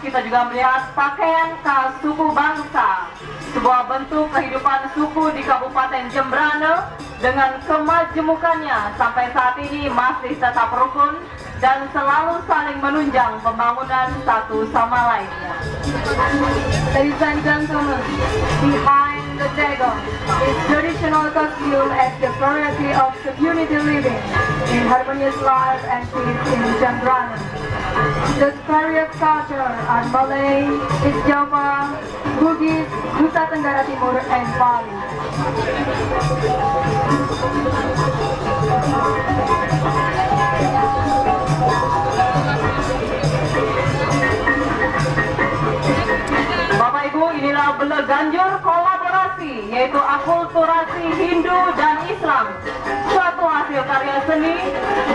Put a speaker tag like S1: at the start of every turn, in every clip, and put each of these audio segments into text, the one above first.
S1: kita juga melihat pakaian khas suku bangsa, sebuah bentuk kehidupan suku di Kabupaten Jembrana dengan kemajemukannya sampai saat ini masih tetap rukun dan selalu saling menunjang pembangunan satu sama lainnya. Ladies and gentlemen, behind the dagon is traditional costume as the variety of community living in harmonious life and peace in Jembrana. The various culture are Malay, East Java, Bugis, Nusa Tenggara Timur, and Bali. Bapak Ibu, inilah Beleganjur kolaborasi, yaitu akulturasi Hindu dan Islam. Suatu hasil karya seni,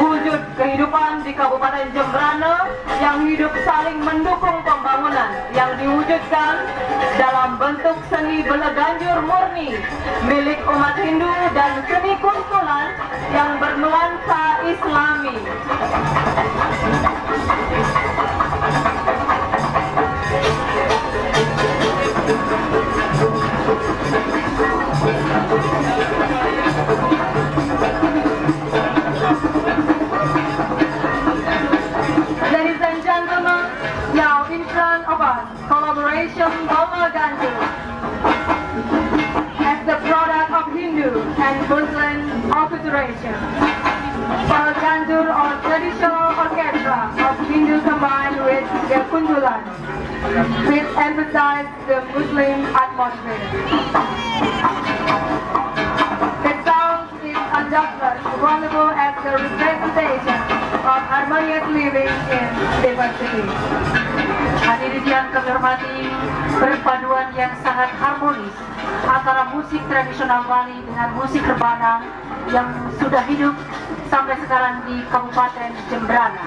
S1: wujud kehidupan di Kabupaten Jembrana yang hidup saling mendukung pembangunan, yang diwujudkan dalam bentuk seni Beleganjur murni, milik umat Hindu dan seni kuntulan yang bernuansa Islami. Ladies and gentlemen, now in front of us, collaboration Beleganjur as the product of Hindu and Muslim acculturation. Beleganjur or traditional orchestra of Hindu combined with the kuntulan, which emphasize the Muslim atmosphere. The sound is undoubtedly wonderful as the representation of harmonious living in diversity.
S2: Hadirin yang kami hormati, perpaduan yang sangat harmonis antara musik tradisional Bali dengan musik rebana yang sudah hidup sampai sekarang di Kabupaten Jembrana.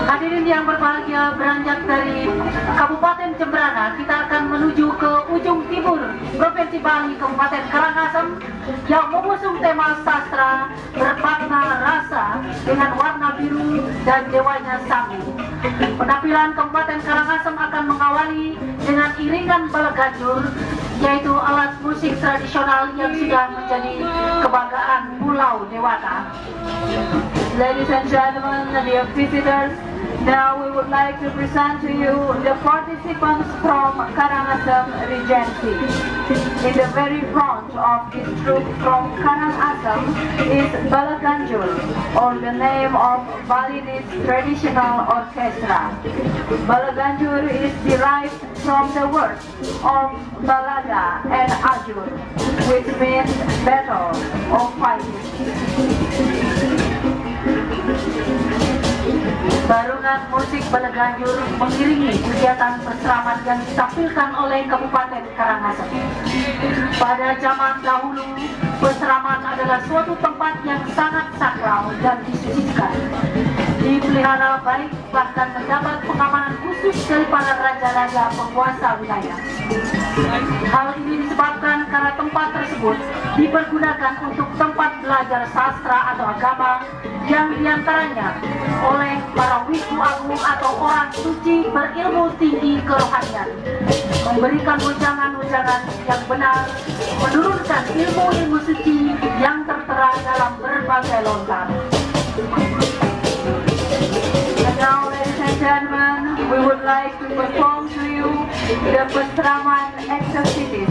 S2: Hadirin yang berbahagia, beranjak dari Kabupaten Jembrana, kita akan menuju ke ujung timur Provinsi Bali, Kabupaten Karangasem, yang mengusung tema sastra bermakna rasa dengan warna biru dan dewanya Sami. Penampilan Kabupaten Karangasem akan mengawali dengan iringan Beleganjur, yaitu alat musik tradisional yang sudah menjadi kebanggaan Pulau Dewata.
S1: Ladies and gentlemen, dear visitors, now we would like to present to you the participants from Karangasem Regency. In the very front of this troop from Karangasem is Beleganjur, or the name of Balinese traditional orchestra. Beleganjur is derived from the words of Balaga and Ajur, which means battle or fighting.
S2: Barungan musik Beleganjur mengiringi kegiatan peseraman yang ditampilkan oleh Kabupaten Karangasem. Pada zaman dahulu, peseraman adalah suatu tempat yang sangat sakral dan disucikan. Dipelihara baik, bahkan mendapat pengamanan khusus dari para raja-raja penguasa wilayah. Hal ini disebabkan karena tempat tersebut dipergunakan untuk tempat belajar sastra atau agama yang diantaranya oleh para wiku agung atau orang suci berilmu tinggi kerohanian, memberikan wejangan-wejangan yang benar, menurunkan ilmu-ilmu suci yang tertera dalam berbagai lontar.
S1: And now, ladies and gentlemen, we would like to perform to you the Peseraman exercises.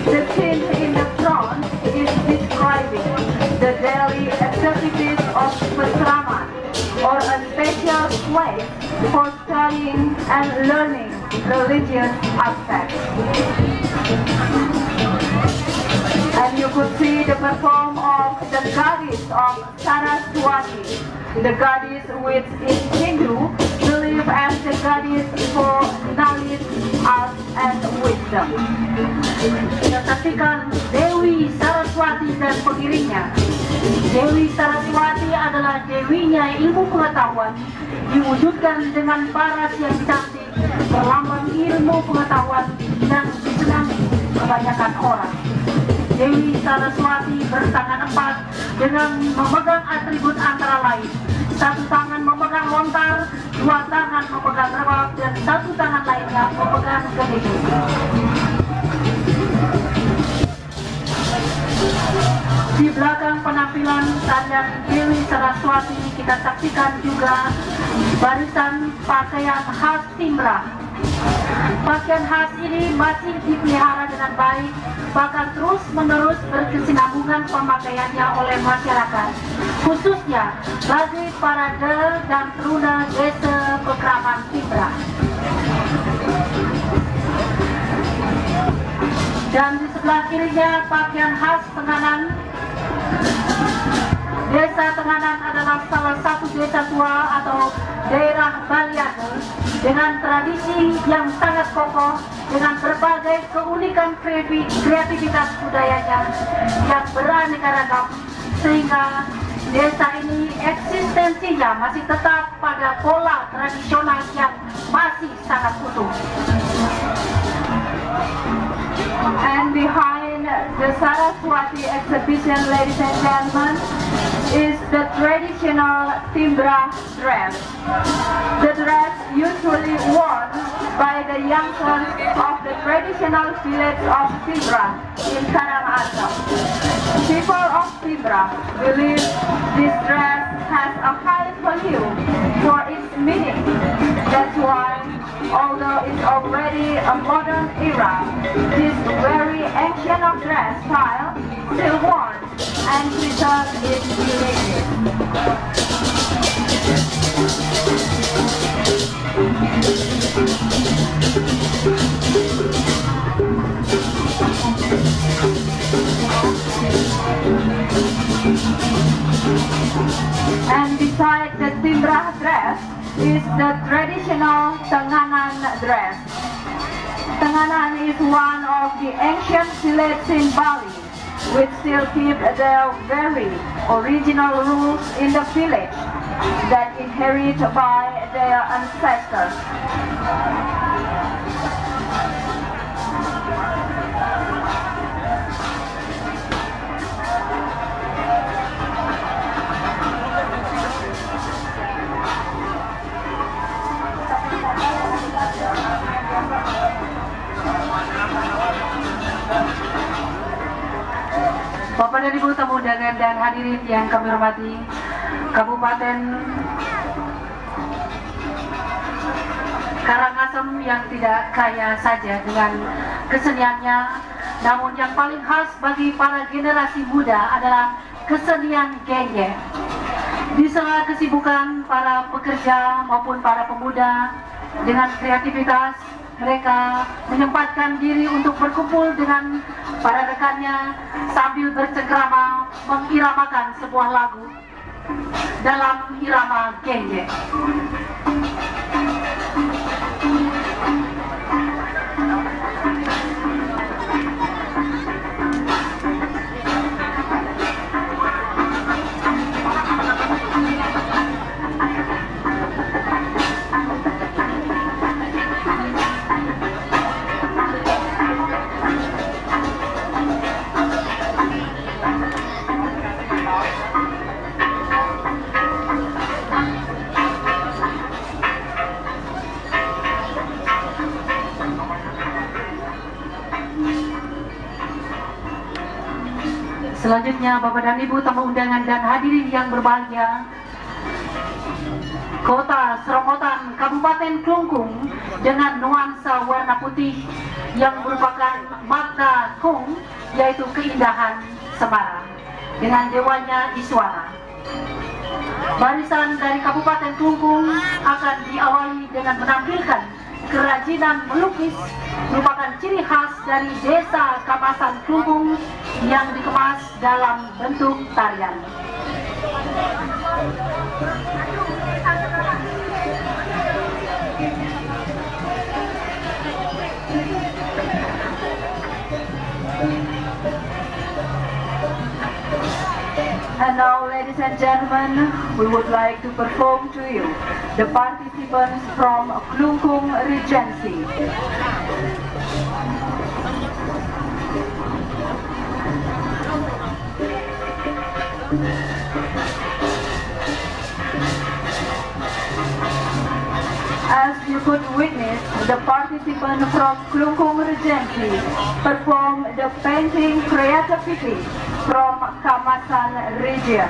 S1: The scene in the front is describing the daily exercises of Peseraman, or a special place for studying and learning religious aspects. And you could see the perform of the goddess of Saraswati, the goddess which in Hindu believed as the goddess for knowledge, art, and wisdom.
S2: Kita saksikan Dewi Saraswati dan pengiringnya. Dewi Saraswati adalah dewinya ilmu pengetahuan, diwujudkan dengan paras yang cantik, berlambang ilmu pengetahuan dan disenangi kebanyakan orang. Dewi Saraswati bertangan empat dengan memegang atribut antara lain. Satu tangan memegang lontar, dua tangan memegang rebab, dan satu tangan lainnya memegang kening. Di belakang penampilan tarian Dewi Saraswati kita saksikan juga barisan pakaian khas Timbra. Pakaian khas ini masih dipelihara dengan baik, bahkan terus-menerus berkesinambungan pemakaiannya oleh masyarakat, khususnya bagi para del dan teruna desa Pekraman Timbra. Dan di sebelah kirinya pakaian khas Tenganan. Desa Tenganan adalah salah satu desa tua atau daerah Baliade dengan tradisi yang sangat kokoh, dengan berbagai keunikan kreativitas budayanya yang beraneka ragam, sehingga desa ini eksistensinya masih tetap pada pola tradisional yang masih sangat utuh.
S1: And behind the Saraswati exhibition, ladies and gentlemen, is the traditional Timbra dress. The dress usually worn by the youngsters of the traditional village of Timbra in Karangasem. People of Timbra believe this dress has a high value for its meaning. That's why, although it's already a modern era, this very ancient of dress style still worn and preserved its uniqueness. And beside the Timbra dress is the traditional Tenganan dress. Tenganan is one of the ancient villages in Bali, which still keep their very original rules in the village that inherit by their ancestors.
S2: Bapak dan Ibu tamu undangan dan hadirin yang kami hormati, Kabupaten Karangasem yang tidak kaya saja dengan keseniannya, namun yang paling khas bagi para generasi muda adalah kesenian genjek. Di sela kesibukan para pekerja maupun para pemuda dengan kreativitas, mereka menyempatkan diri untuk berkumpul dengan para rekannya sambil bercengkrama mengiramakan sebuah lagu dalam irama genjek. Selanjutnya, Bapak dan Ibu tamu undangan dan hadirin yang berbahagia, Kota Seromotan Kabupaten Klungkung dengan nuansa warna putih yang merupakan makna Kung, yaitu keindahan Semarang, dengan dewanya Iswara. Barisan dari Kabupaten Klungkung akan diawali dengan menampilkan kerajinan melukis, merupakan ciri khas dari Desa Kamasan Klungkung yang dikemas dalam bentuk tarian.
S1: And now, ladies and gentlemen, we would like to perform to you the participants from Klungkung Regency. As you could witness, the participants from Klungkung Regency perform the painting creativity from Kamasan region,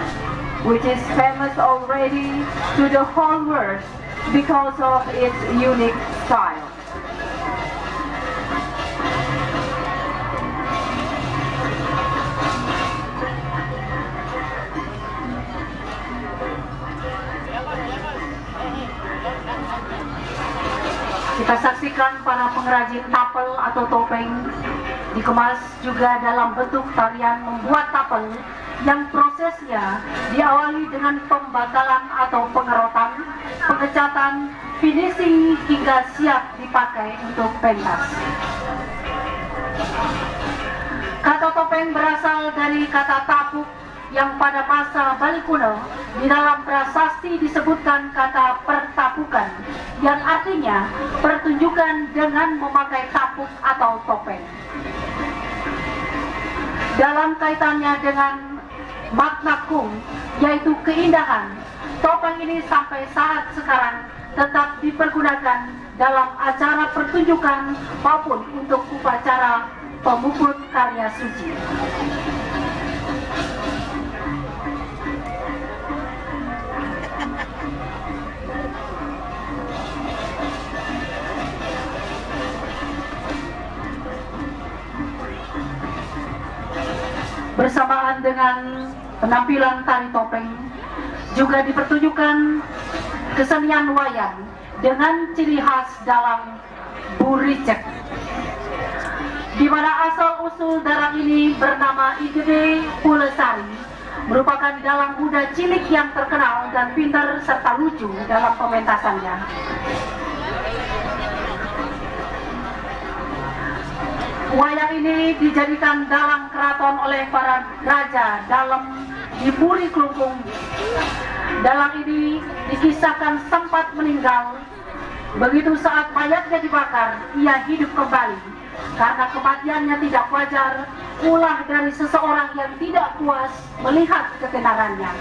S1: which is famous already to the whole world because of its unique style.
S2: Kita saksikan para pengrajin tapel atau topeng dikemas juga dalam bentuk tarian membuat tapel yang prosesnya diawali dengan pembakalan atau pengerotan, pengecatan, finishing hingga siap dipakai untuk pentas. Kata topeng berasal dari kata tapuk yang pada masa Bali kuno di dalam prasasti disebutkan kata pertapukan yang artinya pertunjukan dengan memakai tapuk atau topeng. Dalam kaitannya dengan makna kung, yaitu keindahan, topeng ini sampai saat sekarang tetap dipergunakan dalam acara pertunjukan maupun untuk upacara pemuput karya suci. Bersamaan dengan penampilan tari topeng juga dipertunjukkan kesenian wayang dengan ciri khas dalam buricek, di mana asal-usul dalang ini bernama Igede Pulesari, merupakan dalang muda cilik yang terkenal dan pintar serta lucu dalam pementasannya. Wayang ini dijadikan dalang keraton oleh para raja dalam di Puri Klungkung. Dalang ini dikisahkan sempat meninggal. Begitu saat mayatnya dibakar, ia hidup kembali. Karena kematiannya tidak wajar, ulah dari seseorang yang tidak puas melihat ketenarannya.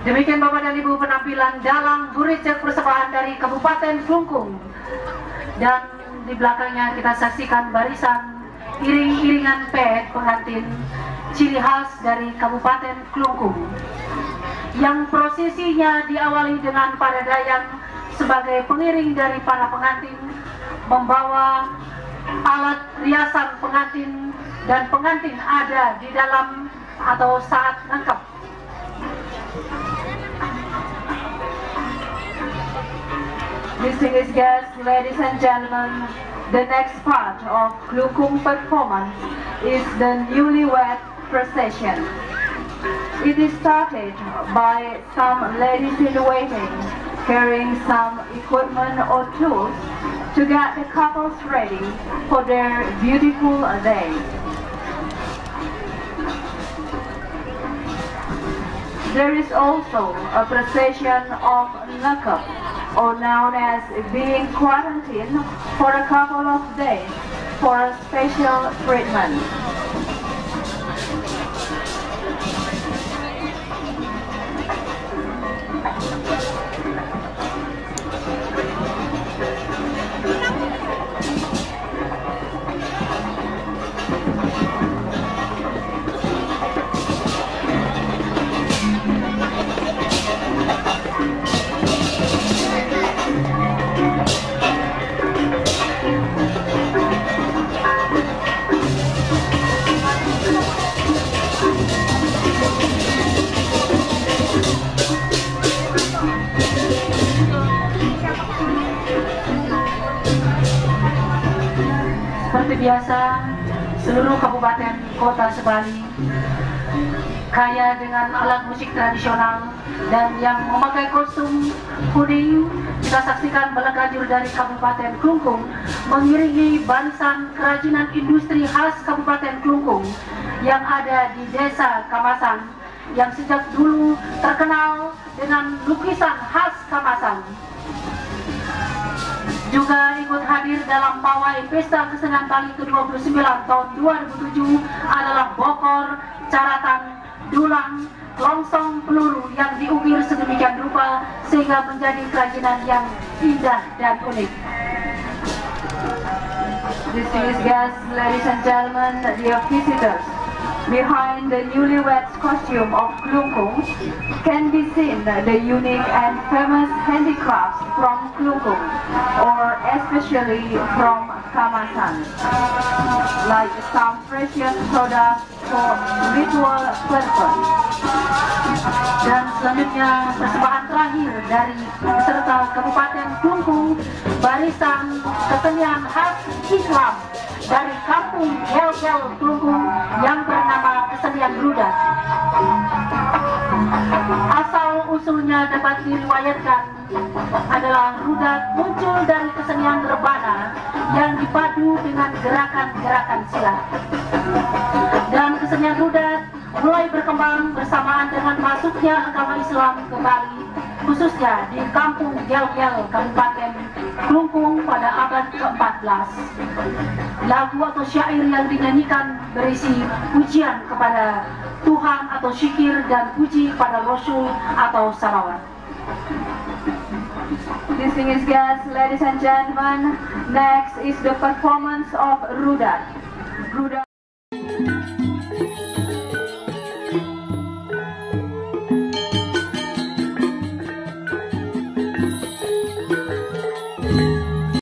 S2: Demikian Bapak dan Ibu penampilan dalam Burecek persembahan dari Kabupaten Klungkung. Dan di belakangnya kita saksikan barisan iring-iringan pet pengantin ciri khas dari Kabupaten Klungkung, yang prosesinya diawali dengan para dayang sebagai pengiring dari para pengantin membawa alat riasan pengantin, dan pengantin ada di dalam atau saat lengkap.
S1: Distinguished guests, ladies and gentlemen, the next part of Klungkung performance is the newlywed procession. It is started by some ladies in waiting carrying some equipment or tools to get the couples ready for their beautiful day. There is also a procession of nakab, or known as being quarantined for a couple of days for a special treatment.
S2: Seperti biasa, seluruh kabupaten kota Sebali kaya dengan alat musik tradisional, dan yang memakai kostum kuning kita saksikan Balaganjur dari Kabupaten Klungkung mengiringi barisan kerajinan industri khas Kabupaten Klungkung yang ada di Desa Kamasan, yang sejak dulu terkenal dengan lukisan khas Kamasan. Juga ikut hadir dalam pawai Pesta Kesenian Bali ke-29 tahun 2007 adalah bokor, caratan, dulang, longsong, peluru yang diukir sedemikian rupa sehingga menjadi kerajinan yang indah dan unik.
S1: Distinguished guests, ladies and gentlemen, dear visitors, behind the newlyweds costume of Klungkung can be seen the unique and famous handicrafts from Klungkung, or especially from Kamasan, like some precious products for ritual purpose.
S2: Dan selanjutnya persembahan terakhir dari peserta Kabupaten Klungkung, barisan kesenian khas Islam dari Kampung Gel-Gel Klungkung yang bernama kesenian rudat. Asal usulnya dapat diriwayatkan adalah rudat muncul dari kesenian rebana yang dipadu dengan gerakan-gerakan silat. Dan kesenian rudat mulai berkembang bersamaan dengan masuknya agama Islam ke Bali, khususnya di Kampung Gel-Gel Kabupaten Klungkung pada abad ke-14. Lagu atau syair yang dinyanyikan berisi pujian kepada Tuhan atau syikir dan puji pada Rasul atau salawat.
S1: Distinguished guests, ladies and gentlemen, next is the performance of Rudat. Rudat.